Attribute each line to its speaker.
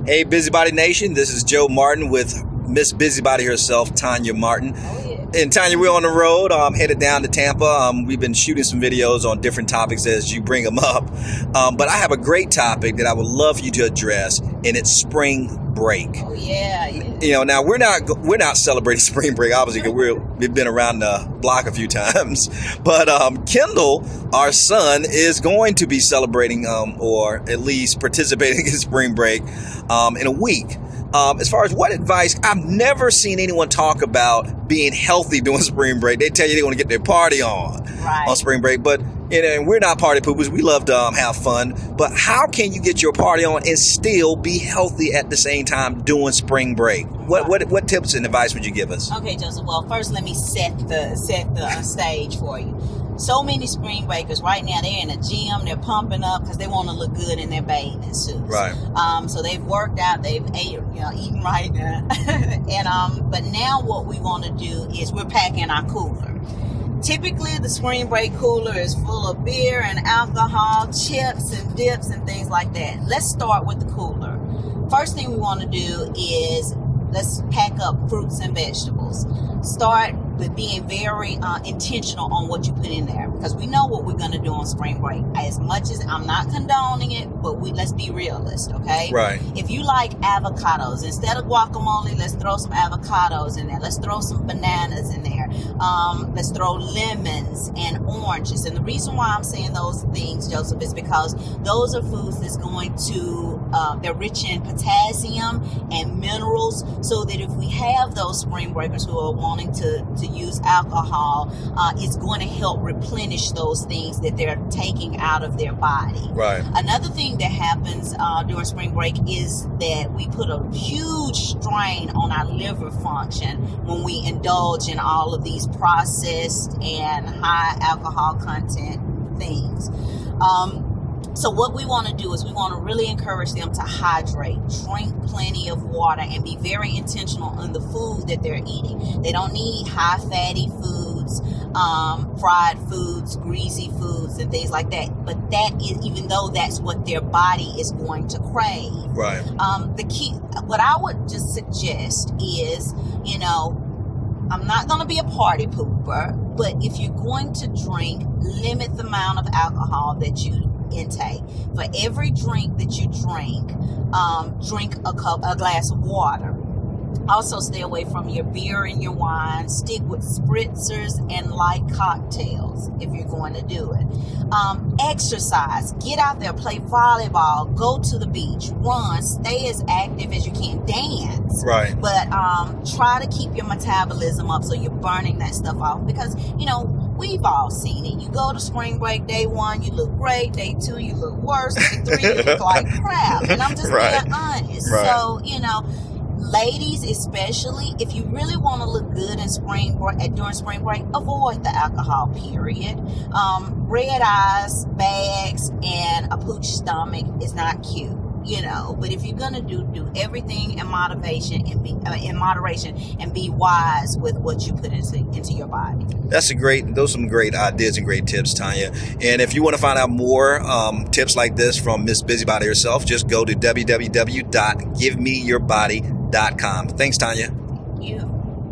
Speaker 1: Hey, Busybody Nation, this is Joe Martin with Miss Busybody herself, Tanya Martin. And Tanya, we're on the road, headed down to Tampa. We've been shooting some videos on different topics as you bring them up. But I have a great topic that I would love you to address, and it's spring break.
Speaker 2: Oh yeah.
Speaker 1: You know, now we're not celebrating spring break, obviously, because we've been around the block a few times. But Kendall, our son, is going to be celebrating, or at least participating in spring break, in a week. As far as what advice, I've never seen anyone talk about being healthy during spring break. They tell you they want to get their party on spring break, but and we're not party poopers. We love to have fun, but how can you get your party on and still be healthy at the same time doing spring break? What tips and advice would you give us?
Speaker 2: Okay, Joseph. Well, first let me set the stage for you. So many spring breakers right now, they're in a gym, they're pumping up because they want to look good in their bathing suits.
Speaker 1: Right.
Speaker 2: So they've worked out, they've eaten right now. And but now what we want to do is we're packing our cooler. Typically, the spring break cooler is full of beer and alcohol, chips and dips and things like that. Let's start with the cooler. First thing we want to do is let's pack up fruits and vegetables. Start with being very intentional on what you put in there, because we know what we're going to do on spring break. As much as I'm not condoning it, but let's be realist, okay?
Speaker 1: Right.
Speaker 2: If you like avocados, instead of guacamole, let's throw some avocados in there. Let's throw some bananas in there. Let's throw lemons and oranges. And the reason why I'm saying those things, Joseph, is because those are foods that's going to, they're rich in potassium and minerals, so that if we have those spring breakers who are wanting to use alcohol, it's going to help replenish those things that they're taking out of their body.
Speaker 1: Right.
Speaker 2: Another thing that happens during spring break is that we put a huge strain on our liver function when we indulge in all of these processed and high alcohol content things. So what we want to do is we want to really encourage them to hydrate, drink plenty of water, and be very intentional on the food that they're eating. They don't need high fatty foods, fried foods, greasy foods, and things like that. But that is, even though that's what their body is going to crave.
Speaker 1: Right.
Speaker 2: The key, what I would just suggest is, I'm not going to be a party pooper, but if you're going to drink, limit the amount of alcohol that you intake. For every drink that you drink a glass of water. Also, stay away from your beer and your wine. Stick with spritzers and light cocktails if you're going to do it. Exercise. Get out there, play volleyball, go to the beach, run, stay as active as you can, dance.
Speaker 1: Right.
Speaker 2: But try to keep your metabolism up so you're burning that stuff off, because, we've all seen it. You go to spring break, day 1, you look great. Day 2, you look worse. Day 3, you look like crap. And I'm just being honest.
Speaker 1: Right.
Speaker 2: So, ladies especially, if you really want to look good in during spring break, avoid the alcohol, period. Red eyes, bags, and a pooch stomach is not cute. But if you're gonna do everything in moderation and be wise with what you put into your body.
Speaker 1: Those are some great ideas and great tips, Tanya. And if you want to find out more tips like this from Miss Busybody herself, just go to www.givemeyourbody.com. Thanks, Tanya.
Speaker 2: You.